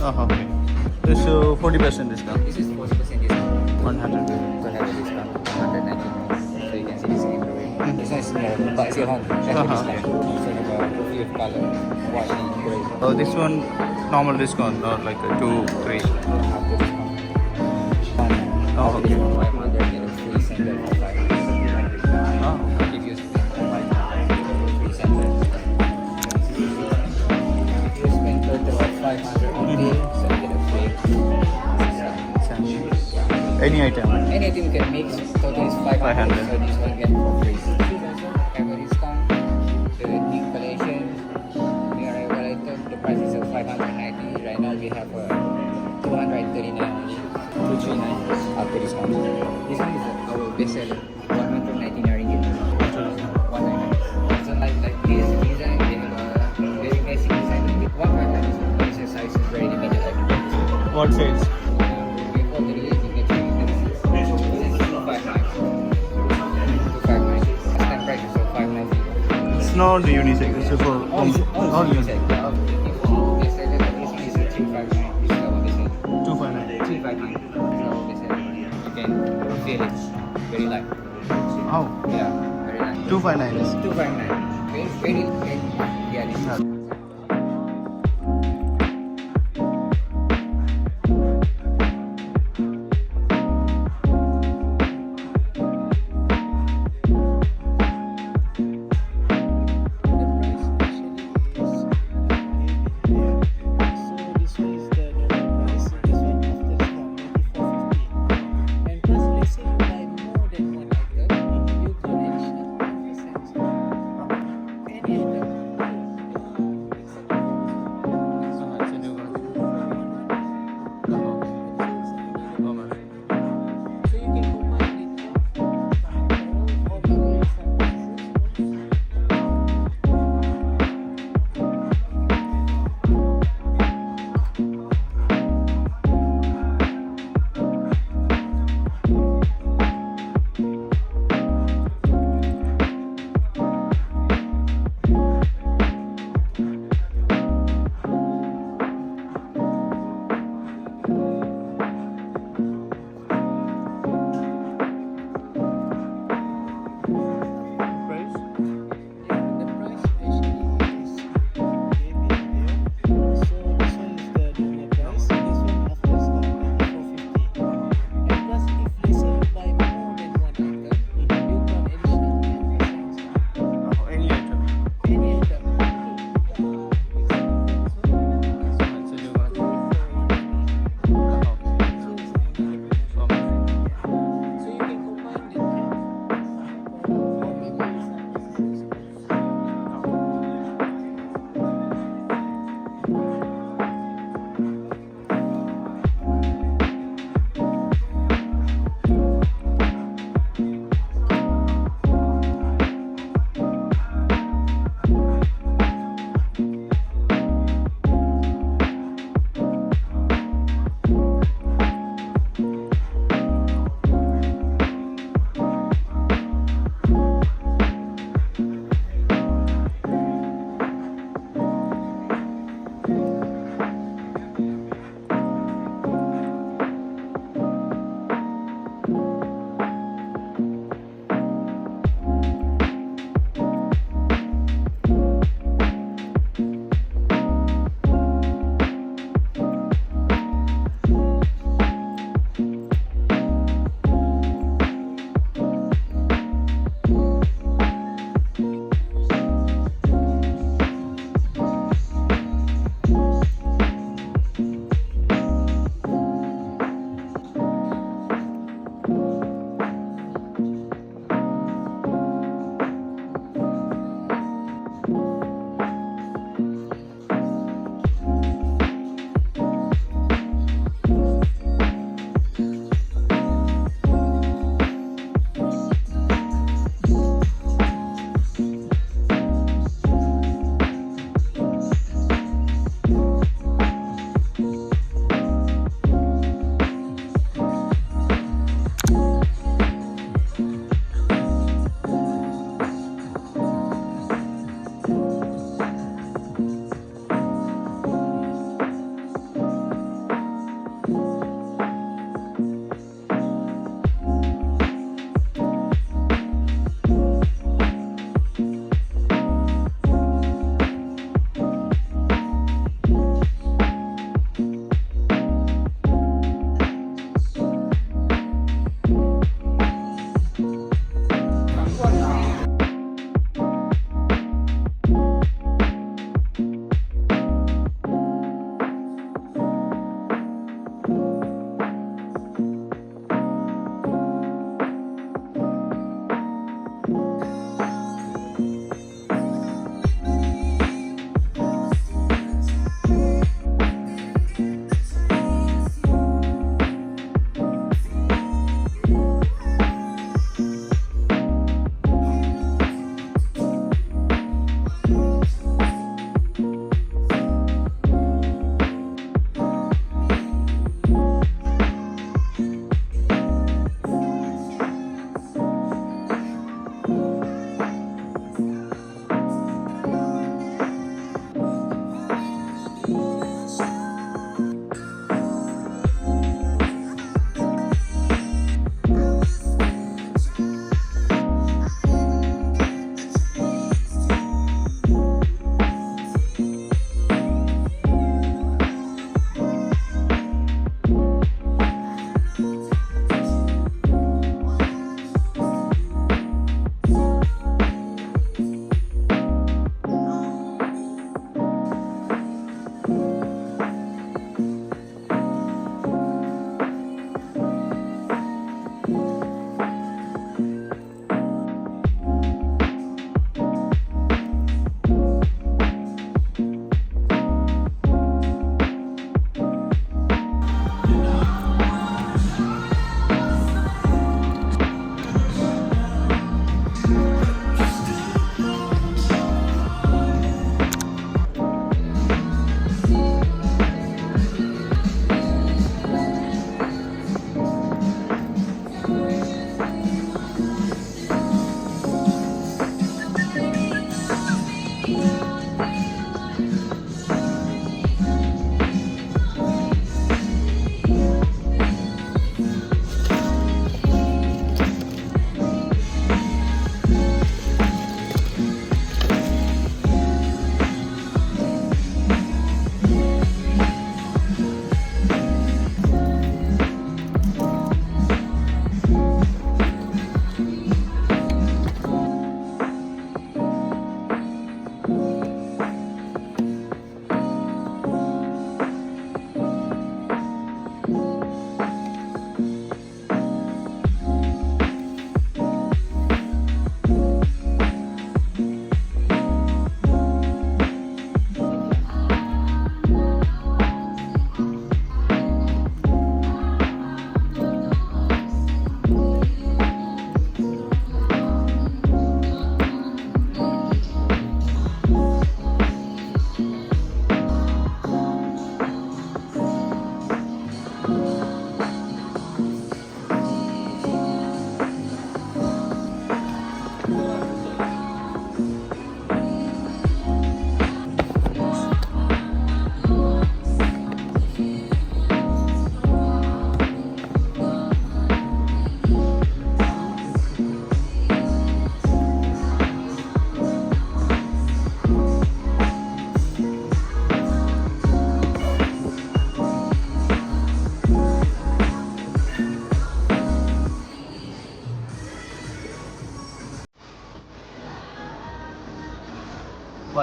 Okay. This 40% discount. This is 40% discount. 100. So have a discount. 119. So you can see this in the way. This one is small, but still home. That's the discount. So have a profile of color, white and gray. Oh, this one normal discount, not like a 2, 3. After discount. Oh, okay. 500 get a free sandal for 500. Oh. If you spend free sandal. If you spend total of 500 on bill, so you get a free sandal. Any item. Any item you can mix, total is 500. 500. So this one get for free. Have a discount. The new collection, new arrival item, the price is 590. Right now we have 239 only. 239 after discount. This one is our best seller. 119 ringgit. 199. So like this design, we have a very basic design with 199. This is size is very limited. What size? Before the release, you can check this. This is 259. 259. Last time price is 590. It's not the unisex. It's for all unisex. Before they said that this one is 359. This is our best seller. 259. 359. You can feel it very light. Oh, Yeah, very light. 259 is. 259. Very yeah, this is.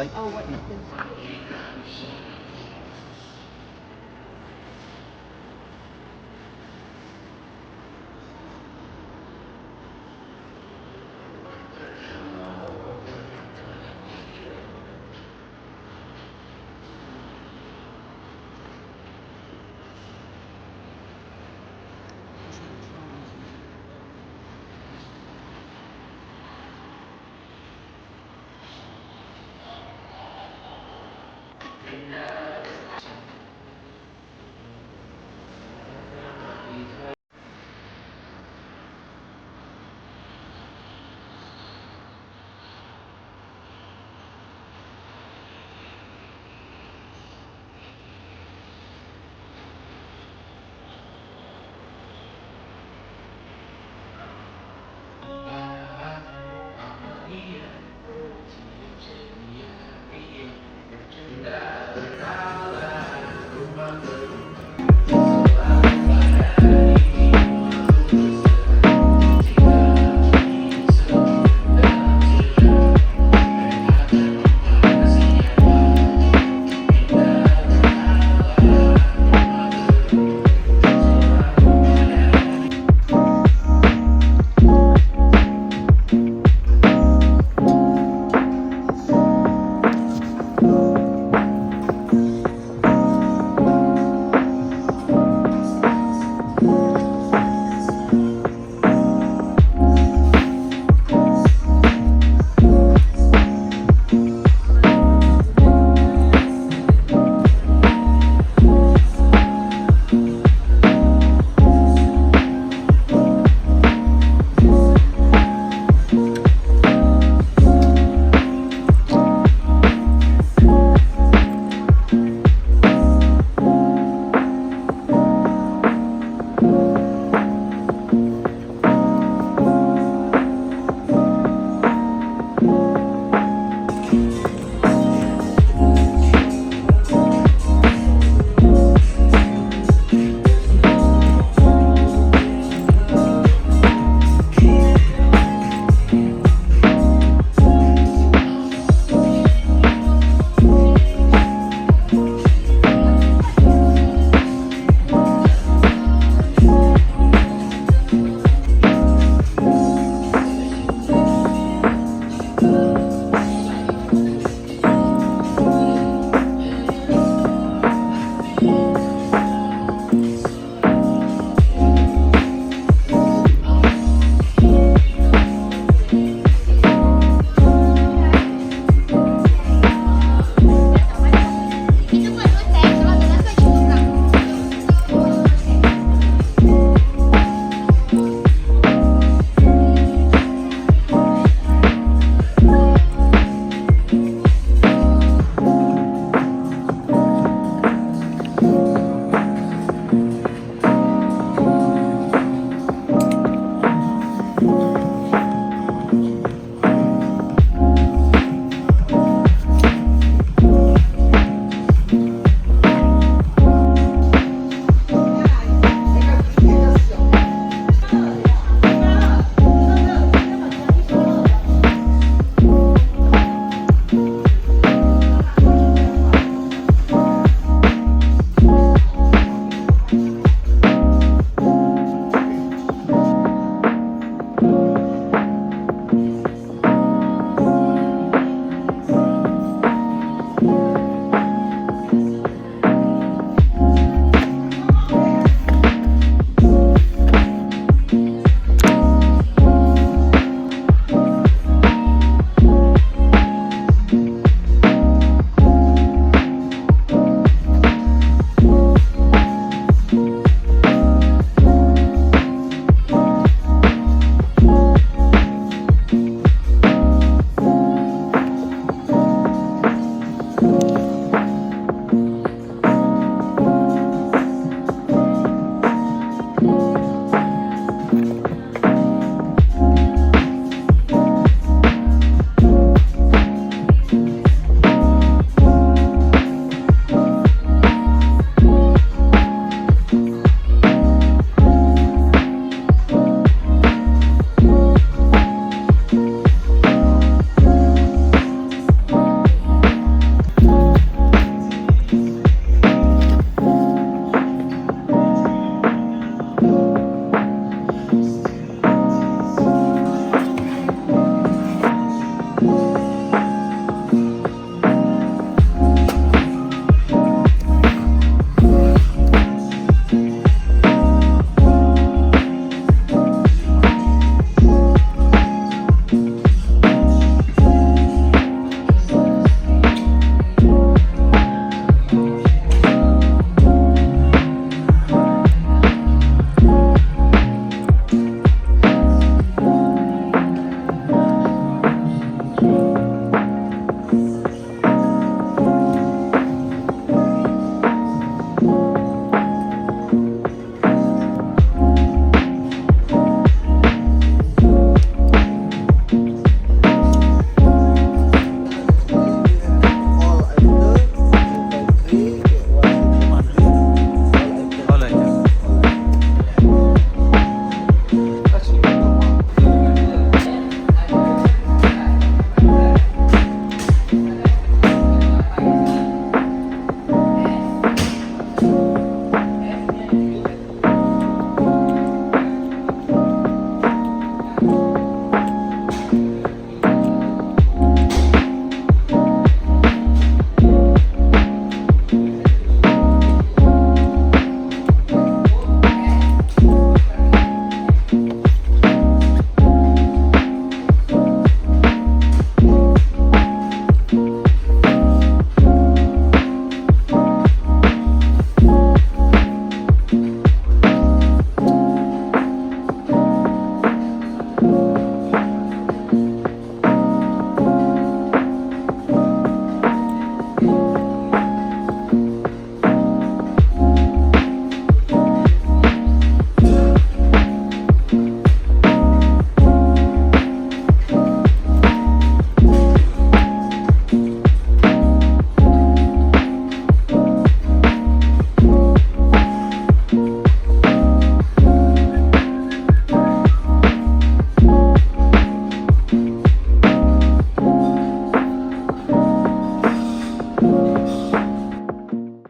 Bye. Oh, what is this?